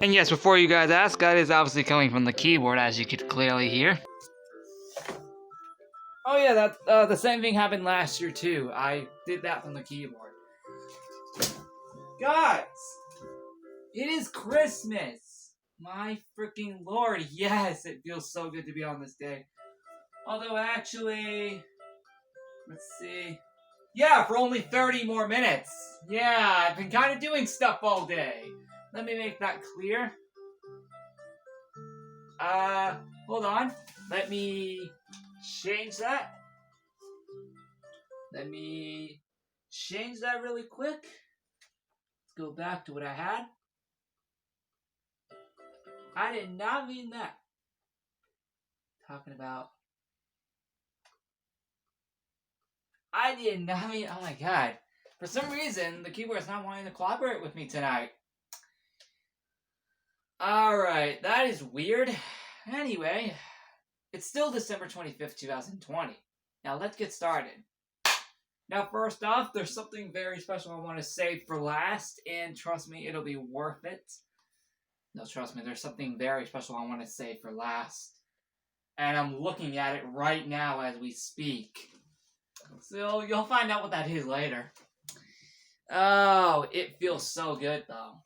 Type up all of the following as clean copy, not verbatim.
And yes, before you guys ask, that is obviously coming from the keyboard, as you could clearly hear. Oh yeah, that the same thing happened last year too. I did that from the keyboard. Guys, it is Christmas. My freaking lord, yes, it feels so good to be on this day. Although actually, let's see. Yeah, for only 30 more minutes. Yeah, I've been kind of doing stuff all day. Let me make that clear. Hold on. Let me change that. Let me change that really quick. Let's go back to what I had. I did not mean that. Talking about... I did not mean... Oh my god. For some reason, the keyboard is not wanting to collaborate with me tonight. Alright, that is weird. Anyway, it's still December 25th, 2020. Now let's get started. Now first off, there's something very special I want to save for last, and trust me, it'll be worth it. No, trust me, there's something very special I want to save for last. And I'm looking at it right now as we speak. So you'll find out what that is later. Oh, it feels so good though.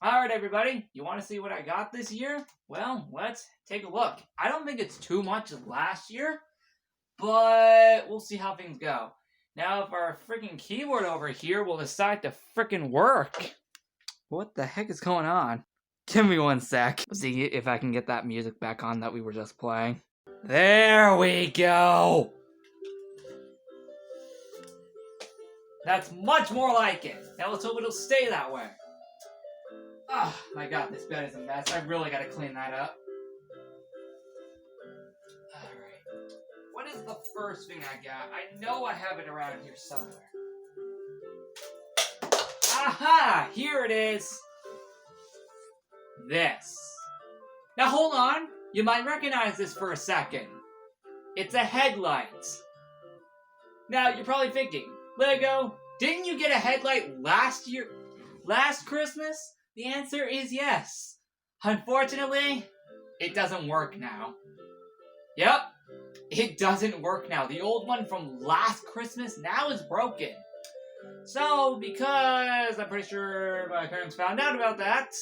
Alright everybody, you want to see what I got this year? Well, let's take a look. I don't think it's too much last year, but we'll see how things go. Now if our freaking keyboard over here will decide to freaking work. What the heck is going on? Give me one sec. Let's see if I can get that music back on that we were just playing. There we go! That's much more like it. Now let's hope it'll stay that way. Oh my god, this bed is a mess. I really gotta clean that up. Alright. What is the first thing I got? I know I have it around here somewhere. Aha! Here it is! This. Now hold on. You might recognize this for a second. It's a headlight. Now you're probably thinking, Lego, didn't you get a headlight last Christmas? The answer is yes. Unfortunately, it doesn't work now. Yep, it doesn't work now. The old one from last Christmas now is broken. So, because I'm pretty sure my parents found out about that,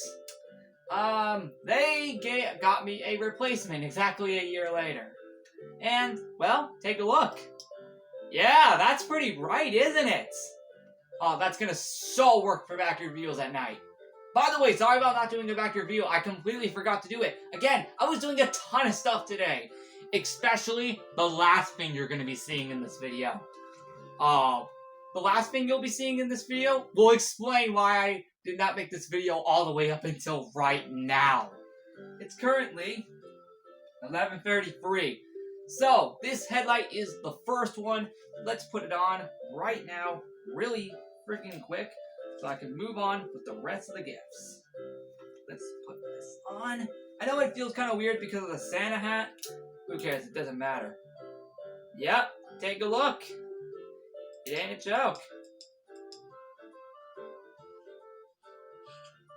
they got me a replacement exactly a year later. And, well, take a look. Yeah, that's pretty bright, isn't it? Oh, that's gonna so work for back reveals at night. By the way, sorry about not doing a back reveal. I completely forgot to do it. Again, I was doing a ton of stuff today. Especially the last thing you're gonna be seeing in this video. The last thing you'll be seeing in this video will explain why I did not make this video all the way up until right now. It's currently 11:33. So, this headlight is the first one. Let's put it on right now, really freaking quick, so I can move on with the rest of the gifts. Let's put this on. I know it feels kind of weird because of the Santa hat. Who cares? It doesn't matter. Yep, take a look. It ain't a joke.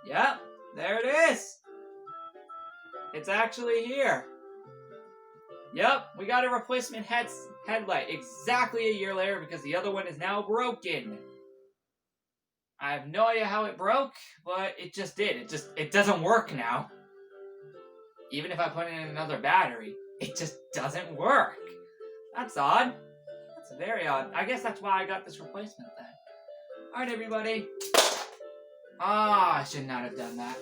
Yep, there it is. It's actually here. Yep, we got a replacement headlight exactly a year later because the other one is now broken. I have no idea how it broke, but it just did. It doesn't work now. Even if I put in another battery, it just doesn't work. That's odd. That's very odd. I guess that's why I got this replacement then. Alright, everybody. I should not have done that.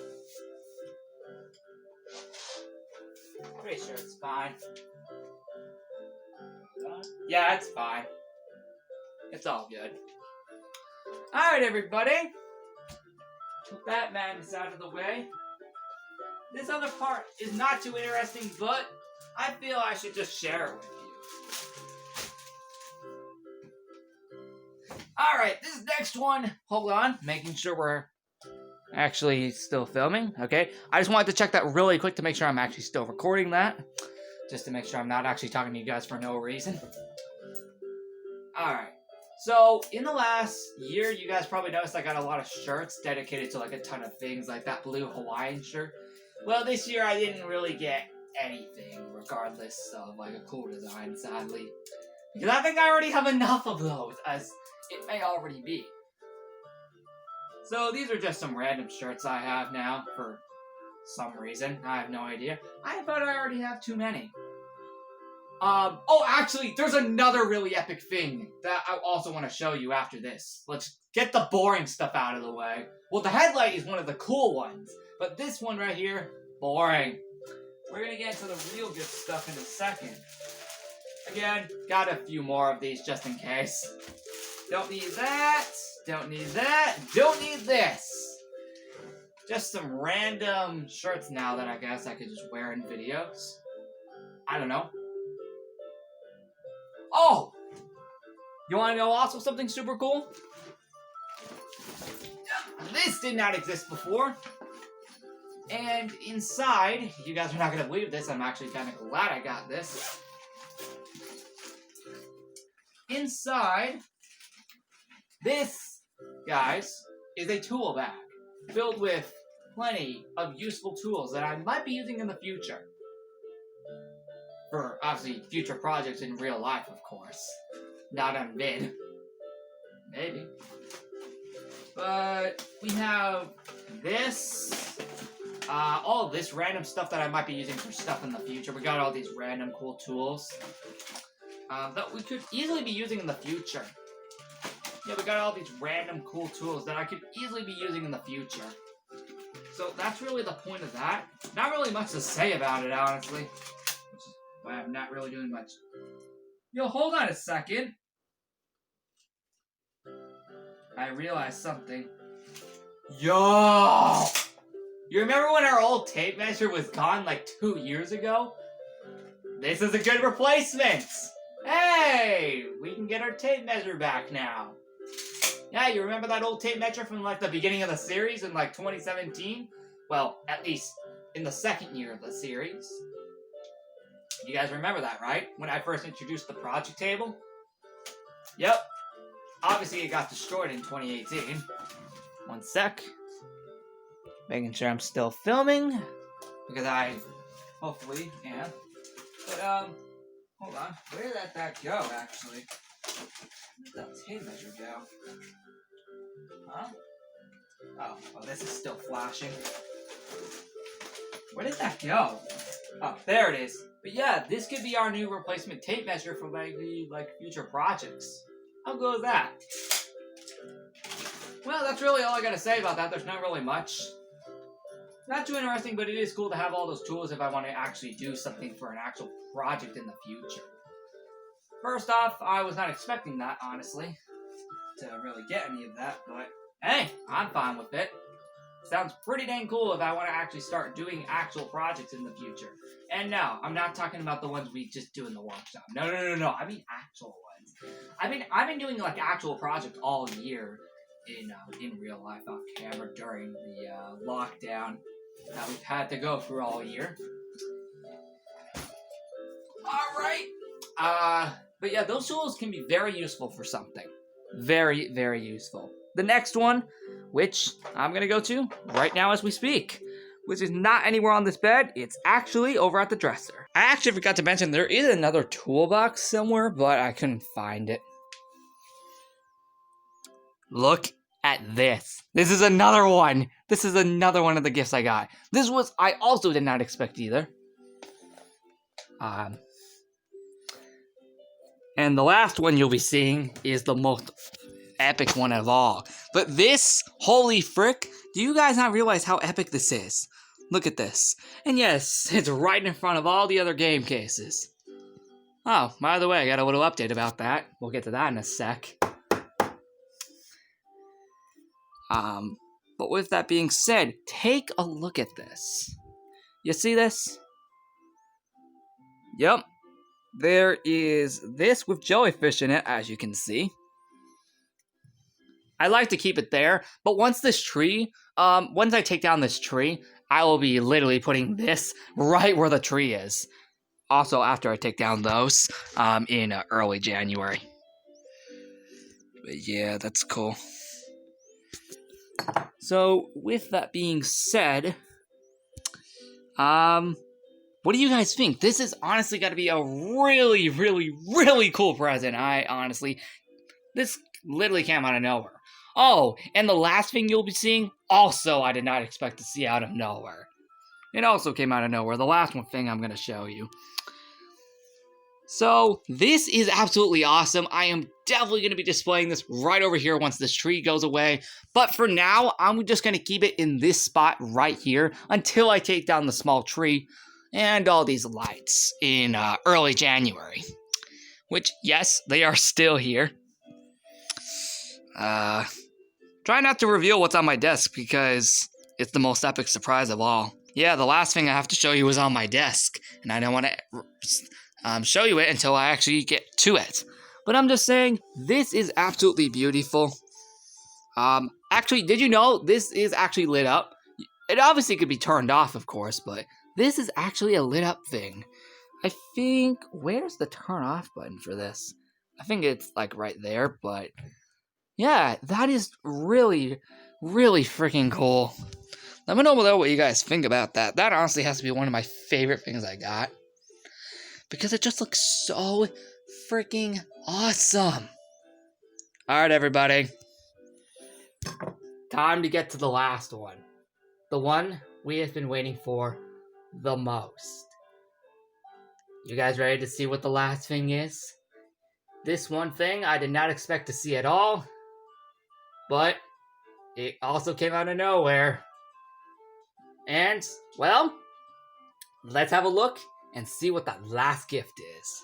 Pretty sure it's fine. Yeah, it's fine. It's all good. Alright, everybody. Put that madness out of the way. This other part is not too interesting, but I feel I should just share it with you. Alright, this next one, hold on, making sure we're actually still filming, okay? I just wanted to check that really quick to make sure I'm actually still recording that. Just to make sure I'm not actually talking to you guys for no reason. Alright, so in the last year, you guys probably noticed I got a lot of shirts dedicated to like a ton of things, like that blue Hawaiian shirt. Well, this year I didn't really get anything, regardless of like a cool design, sadly. Because I think I already have enough of those, as it may already be. So these are just some random shirts I have now, for some reason. I have no idea. I thought I already have too many. Oh, actually, there's another really epic thing that I also want to show you after this. Let's get the boring stuff out of the way. Well, the headlight is one of the cool ones, but this one right here, boring. We're gonna get into the real good stuff in a second. Again, got a few more of these just in case. Don't need that, don't need that, don't need this. Just some random shirts now that I guess I could just wear in videos. I don't know. Oh! You want to know also something super cool? This did not exist before. And inside, you guys are not going to believe this, I'm actually kind of glad I got this. Inside, this, guys, is a tool bag filled with plenty of useful tools that I might be using in the future. For, obviously, future projects in real life, of course. Not on vid. Maybe. But we have this. All of this random stuff that I might be using for stuff in the future. We got all these random cool tools that we could easily be using in the future. Yeah, we got all these random cool tools that I could easily be using in the future. So that's really the point of that. Not really much to say about it, honestly. Which is why I'm not really doing much. Yo, hold on a second. I realized something. Yo! You remember when our old tape measure was gone like 2 years ago? This is a good replacement! Hey! We can get our tape measure back now. Yeah, you remember that old tape measure from like the beginning of the series in like 2017? Well, at least in the second year of the series. You guys remember that, right? When I first introduced the project table? Yep. Obviously, it got destroyed in 2018. One sec. Making sure I'm still filming. Because I hopefully am. But, hold on. Where did that go, actually? Where did that tape measure go? Huh? Oh, this is still flashing. Where did that go? Oh, there it is. But yeah, this could be our new replacement tape measure for maybe, like, future projects. How good is that? Well, that's really all I gotta say about that. There's not really much. Not too interesting, but it is cool to have all those tools if I want to actually do something for an actual project in the future. First off, I was not expecting that, honestly, to really get any of that, but hey, I'm fine with it. Sounds pretty dang cool if I want to actually start doing actual projects in the future. And no, I'm not talking about the ones we just do in the workshop. No. I mean actual ones. I've been doing like actual projects all year in real life off camera during the lockdown that we've had to go through all year. Alright. But yeah, those tools can be very useful for something. Very, very useful. The next one, which I'm going to go to right now as we speak, which is not anywhere on this bed. It's actually over at the dresser. I actually forgot to mention there is another toolbox somewhere, but I couldn't find it. Look at this. This is another one. This is another one of the gifts I got. This was, I also did not expect either. And the last one you'll be seeing is the most epic one of all. But this, holy frick, do you guys not realize how epic this is? Look at this. And yes, it's right in front of all the other game cases. Oh, by the way, I got a little update about that. We'll get to that in a sec. But with that being said, take a look at this. You see this? Yep. There is this with jellyfish in it, as you can see. I like to keep it there, but once this tree, once I take down this tree, I will be literally putting this right where the tree is. Also, after I take down those, in early January. But yeah, that's cool. So, with that being said, What do you guys think? This is honestly got to be a really, really, really cool present. This literally came out of nowhere. Oh, and the last thing you'll be seeing, also I did not expect to see out of nowhere. It also came out of nowhere. The last one thing I'm going to show you. So, this is absolutely awesome. I am definitely going to be displaying this right over here once this tree goes away. But for now, I'm just going to keep it in this spot right here until I take down the small tree and all these lights in early January. Which, yes, they are still here. Try not to reveal what's on my desk because it's the most epic surprise of all. Yeah, the last thing I have to show you is on my desk, and I don't want to show you it until I actually get to it. But I'm just saying, this is absolutely beautiful. Actually, did you know this is actually lit up? It obviously could be turned off, of course, but this is actually a lit up thing. I think, where's the turn off button for this? I think it's like right there, but yeah, that is really, really freaking cool. Let me know below what you guys think about that. That honestly has to be one of my favorite things I got. Because it just looks so freaking awesome. Alright, everybody. Time to get to the last one. The one we have been waiting for the most. You guys ready to see what the last thing is? This one thing I did not expect to see at all. But it also came out of nowhere. And, well, let's have a look and see what that last gift is.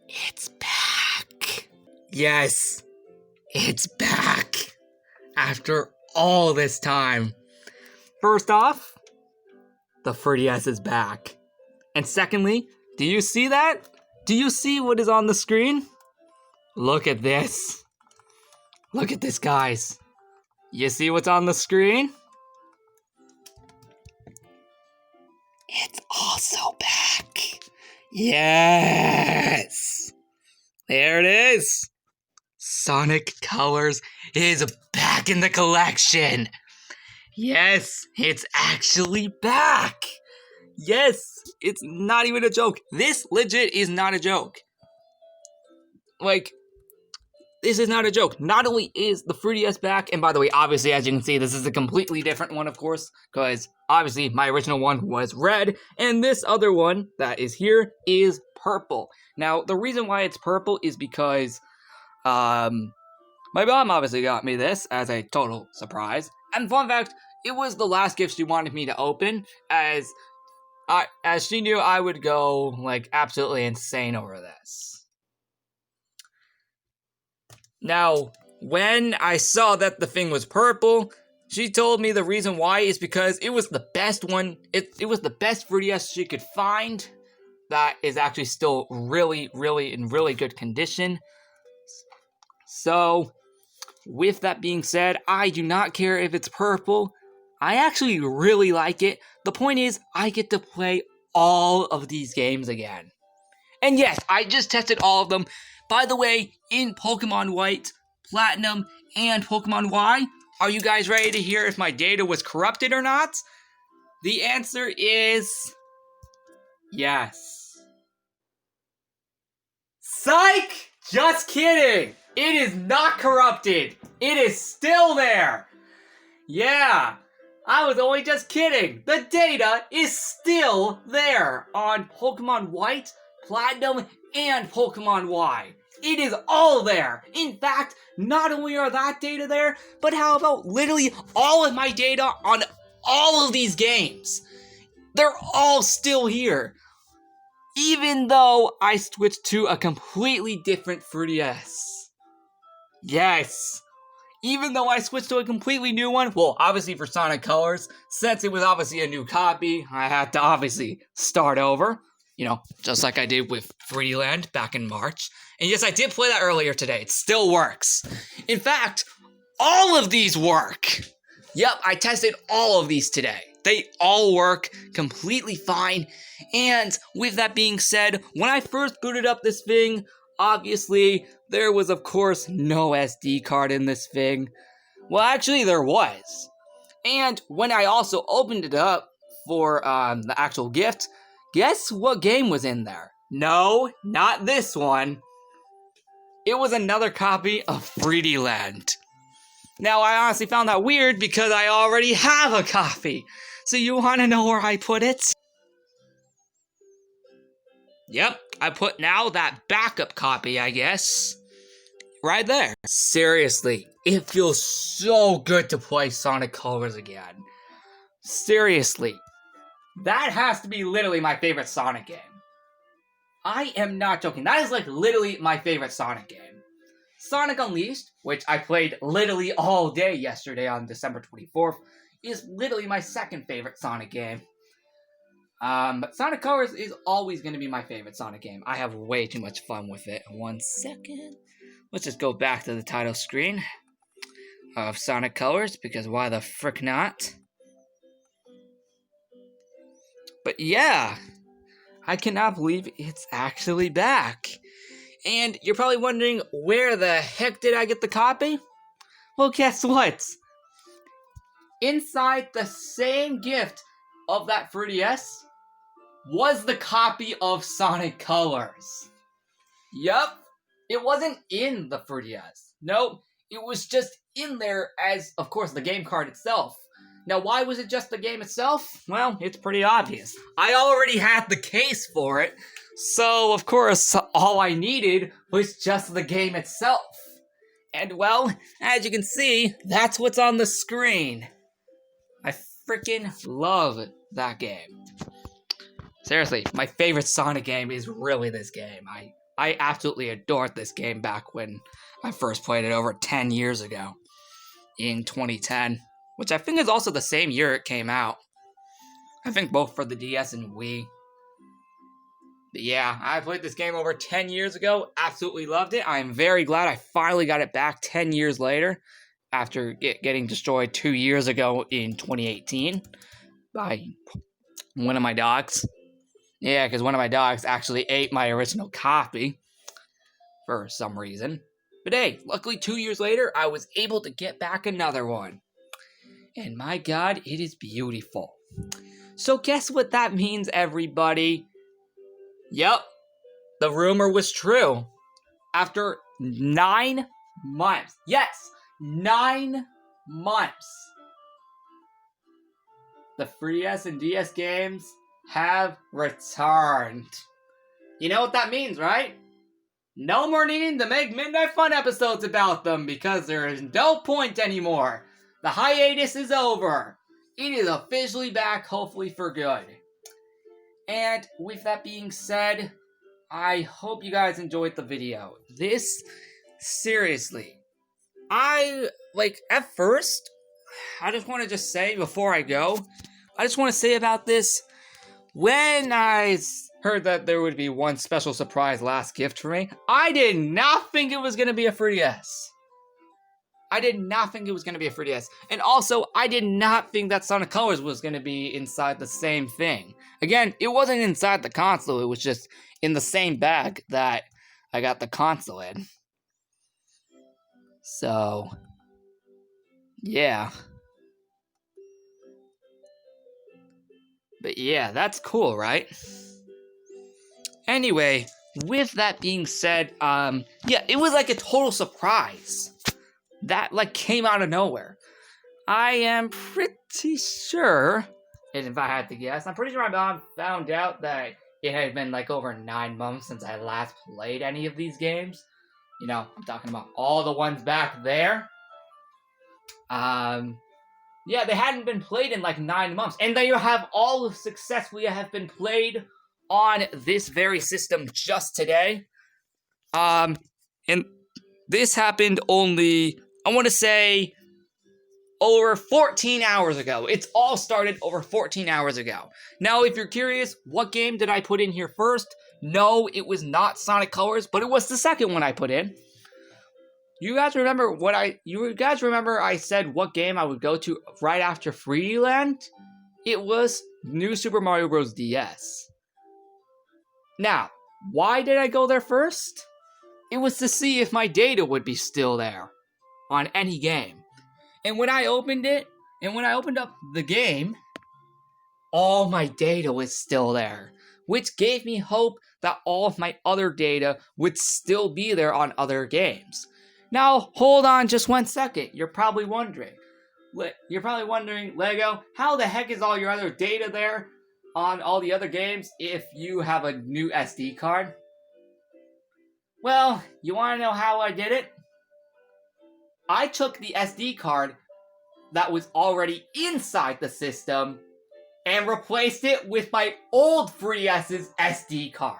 It's back. Yes, it's back. After all this time. First off, the 3DS is back. And secondly, do you see that? Do you see what is on the screen? Look at this. Look at this, guys. You see what's on the screen? It's also back. Yes. There it is. Sonic Colors is back in the collection. Yes, it's actually back. Yes, it's not even a joke. This legit is not a joke. Like, this is not a joke. Not only is the 3DS back, and by the way, obviously, as you can see, this is a completely different one, of course, because obviously my original one was red, and this other one that is here is purple. Now, the reason why it's purple is because my mom obviously got me this as a total surprise. And fun fact, it was the last gift she wanted me to open, as she knew I would go, like, absolutely insane over this. Now, when I saw that the thing was purple, she told me the reason why is because it was the best one, it was the best 3DS she could find that is actually still really, really in really good condition. So, with that being said, I do not care if it's purple. I actually really like it. The point is, I get to play all of these games again. And yes, I just tested all of them. By the way, in Pokemon White, Platinum, and Pokemon Y, are you guys ready to hear if my data was corrupted or not? The answer is yes. Psych! Just kidding! It is not corrupted. It is still there. Yeah, I was only just kidding. The data is still there on Pokemon White, Platinum, and Pokemon Y. It is all there. In fact, not only are that data there, but how about literally all of my data on all of these games? They're all still here. Even though I switched to a completely different 3DS. Yes. Even though I switched to a completely new one, well, obviously for Sonic Colors, since it was obviously a new copy, I had to obviously start over. You know, just like I did with 3D Land back in March. And yes, I did play that earlier today. It still works. In fact, all of these work. Yep, I tested all of these today. They all work completely fine. And with that being said, when I first booted up this thing, obviously, there was, of course, no SD card in this thing. Well, actually, there was. And when I also opened it up for the actual gift, guess what game was in there? No, not this one. It was another copy of 3D Land. Now, I honestly found that weird because I already have a copy. So you want to know where I put it? Yep, I put now that backup copy, I guess. Right there. Seriously, it feels so good to play Sonic Colors again. Seriously. That has to be literally my favorite Sonic game. I am not joking. That is like literally my favorite Sonic game. Sonic Unleashed, which I played literally all day yesterday on December 24th, is literally my second favorite Sonic game. But Sonic Colors is always going to be my favorite Sonic game. I have way too much fun with it. 1 second. Let's just go back to the title screen of Sonic Colors, because why the frick not? But yeah, I cannot believe it's actually back. And you're probably wondering, where the heck did I get the copy? Well, guess what? Inside the same gift of that 3DS was the copy of Sonic Colors. Yup, it wasn't in the 3DS. Nope, it was just in there as, of course, the game card itself. Now, why was it just the game itself? Well, it's pretty obvious. I already had the case for it, so, of course, all I needed was just the game itself. And, well, as you can see, that's what's on the screen. I freaking love that game. Seriously, my favorite Sonic game is really this game. I absolutely adored this game back when I first played it over 10 years ago in 2010, which I think is also the same year it came out. I think both for the DS and Wii. But yeah, I played this game over 10 years ago, absolutely loved it. I'm very glad I finally got it back 10 years later, after getting destroyed 2 years ago in 2018 by one of my dogs. Yeah, because one of my dogs actually ate my original copy for some reason. But hey, luckily 2 years later, I was able to get back another one. And my god, it is beautiful. So guess what that means, everybody? Yep, the rumor was true. After 9 months, yes, 9 months, the 3DS and DS games have returned. You know what that means, right? No more needing to make Midnight Fun episodes about them, because there is no point anymore. The hiatus is over. It is officially back, hopefully for good. And with that being said, I hope you guys enjoyed the video. This, seriously, at first, I just want to say, before I go, I just want to say about this, when I heard that there would be one special surprise last gift for me, I did not think it was going to be a 3DS. I did not think it was going to be a 3DS. And also, I did not think that Sonic Colors was going to be inside the same thing. Again, it wasn't inside the console, it was just in the same bag that I got the console in. So, yeah. But yeah, that's cool, right? Anyway, with that being said, yeah, it was like a total surprise. That, came out of nowhere. I am pretty sure, and if I had to guess, I'm pretty sure my mom found out that it had been, over 9 months since I last played any of these games. You know, I'm talking about all the ones back there. Yeah, they hadn't been played in, 9 months. And they have all successfully have been played on this very system just today. And this happened only, I want to say, over 14 hours ago. It's all started over 14 hours ago. Now, if you're curious, what game did I put in here first? No, it was not Sonic Colors, but it was the second one I put in. You guys remember I said what game I would go to right after 3D Land? It was New Super Mario Bros. DS. Now, why did I go there first? It was to see if my data would be still there on any game. And when I opened it, and when I opened up the game, all my data was still there, which gave me hope that all of my other data would still be there on other games. Now, hold on just 1 second. You're probably wondering, Lego, how the heck is all your other data there on all the other games if you have a new SD card? Well, you want to know how I did it? I took the SD card that was already inside the system and replaced it with my old 3DS's SD card.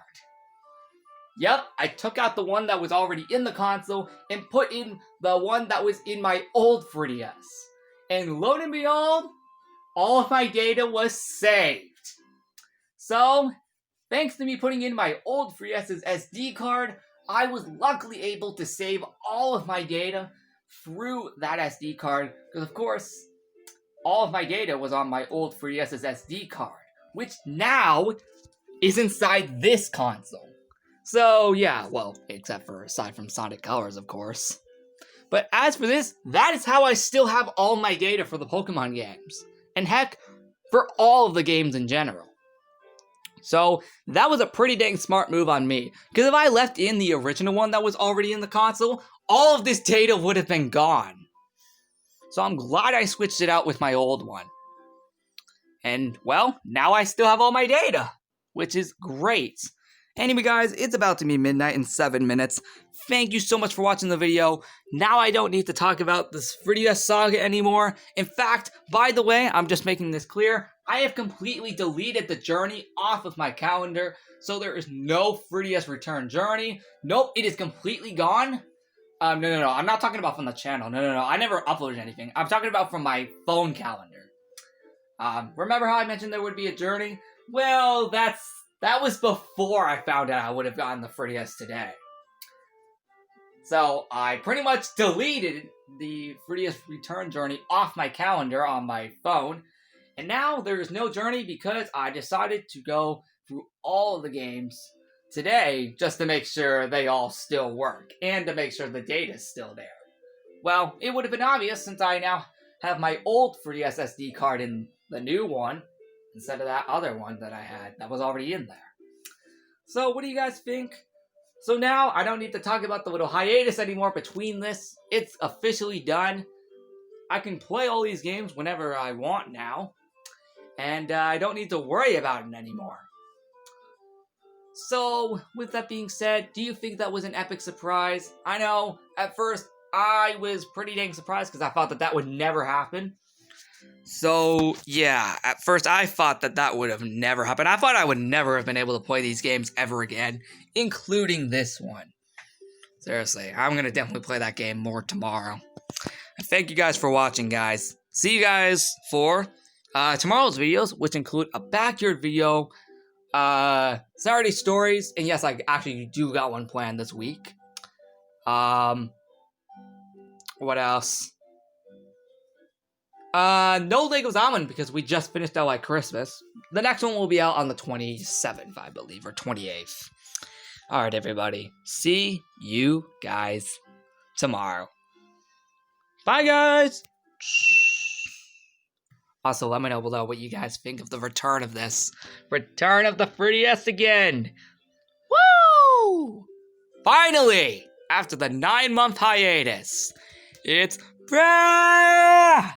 Yep, I took out the one that was already in the console and put in the one that was in my old 3DS. And lo and behold, all of my data was saved. So, thanks to me putting in my old 3DS's SD card, I was luckily able to save all of my data through that SD card, because of course, all of my data was on my old 3DS's SD card, which now is inside this console. So yeah, well, except for aside from Sonic Colors, of course. But as for this, that is how I still have all my data for the Pokemon games. And heck, for all of the games in general. So that was a pretty dang smart move on me, because if I left in the original one that was already in the console, all of this data would have been gone. So I'm glad I switched it out with my old one. And well, now I still have all my data, which is great. Anyway guys, it's about to be midnight in 7 minutes. Thank you so much for watching the video. Now I don't need to talk about this 3DS saga anymore. In fact, by the way, I'm just making this clear, I have completely deleted the journey off of my calendar, so there is no 3DS Return journey. Nope, it is completely gone. No, I'm not talking about from the channel. No, I never uploaded anything. I'm talking about from my phone calendar. Remember how I mentioned there would be a journey? Well, that was before I found out I would have gotten the 3DS today. So, I pretty much deleted the 3DS Return journey off my calendar on my phone. And now there is no journey because I decided to go through all of the games today just to make sure they all still work and to make sure the data is still there. Well, it would have been obvious since I now have my old 3DS SD card in the new one instead of that other one that I had that was already in there. So what do you guys think? So now I don't need to talk about the little hiatus anymore between this. It's officially done. I can play all these games whenever I want now. And I don't need to worry about it anymore. So, with that being said, do you think that was an epic surprise? I know, at first, I was pretty dang surprised because I thought that would never happen. So, yeah, at first I thought that would have never happened. I thought I would never have been able to play these games ever again, including this one. Seriously, I'm going to definitely play that game more tomorrow. And thank you guys for watching, guys. See you guys for tomorrow's videos, which include a backyard video, Saturday stories, and yes, I actually do got one planned this week. What else? No Lego's Almond because we just finished out like Christmas. The next one will be out on the 27th, I believe, or 28th. Alright, everybody. See you guys tomorrow. Bye, guys! Also, let me know below what you guys think of the return of this. Return of the 3DS again! Woo! Finally! After the 9-month hiatus, it's back!